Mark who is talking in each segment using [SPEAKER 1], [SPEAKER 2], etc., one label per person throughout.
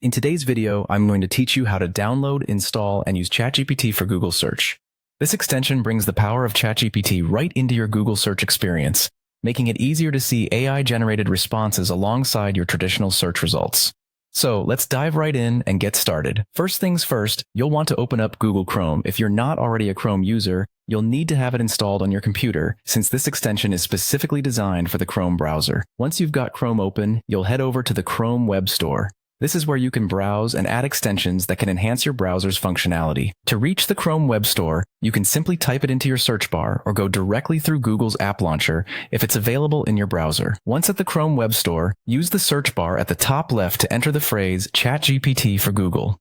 [SPEAKER 1] In today's video, I'm going to teach you how to download, install, and use Chatgpt for Google Search. This extension brings the power of Chatgpt right into your Google Search experience, making it easier to see AI-generated responses alongside your traditional search results. So let's dive right in and get started. First things first, you'll want to open up Google Chrome. If you're not already a Chrome user, you'll need to have it installed on your computer, since this extension is specifically designed for the Chrome browser. Once you've got Chrome open, you'll head over to the Chrome Web Store. This is where you can browse and add extensions that can enhance your browser's functionality. To reach the Chrome Web Store, you can simply type it into your search bar or go directly through Google's app launcher if it's available in your browser. Once at the Chrome Web Store, use the search bar at the top left to enter the phrase ChatGPT for Google.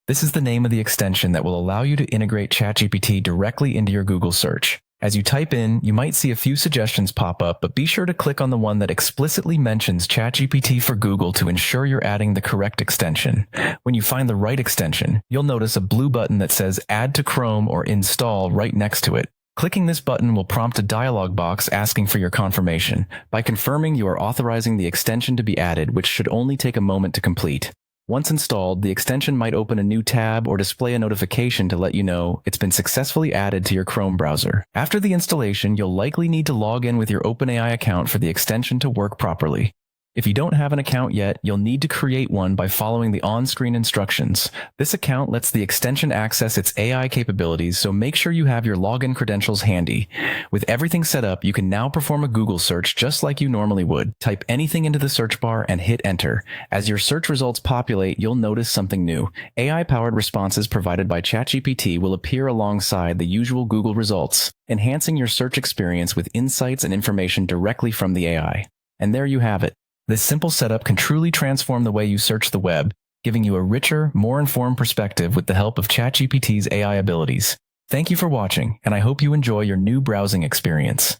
[SPEAKER 1] This is the name of the extension that will allow you to integrate ChatGPT directly into your Google search. As you type in, you might see a few suggestions pop up, but be sure to click on the one that explicitly mentions ChatGPT for Google to ensure you're adding the correct extension. When you find the right extension, you'll notice a blue button that says Add to Chrome or Install right next to it. Clicking this button will prompt a dialog box asking for your confirmation. By confirming, you are authorizing the extension to be added, which should only take a moment to complete. Once installed, the extension might open a new tab or display a notification to let you know it's been successfully added to your Chrome browser. After the installation, you'll likely need to log in with your OpenAI account for the extension to work properly. If you don't have an account yet, you'll need to create one by following the on-screen instructions. This account lets the extension access its AI capabilities, so make sure you have your login credentials handy. With everything set up, you can now perform a Google search just like you normally would. Type anything into the search bar and hit enter. As your search results populate, you'll notice something new. AI-powered responses provided by ChatGPT will appear alongside the usual Google results, enhancing your search experience with insights and information directly from the AI. And there you have it. This simple setup can truly transform the way you search the web, giving you a richer, more informed perspective with the help of ChatGPT's AI abilities. Thank you for watching, and I hope you enjoy your new browsing experience.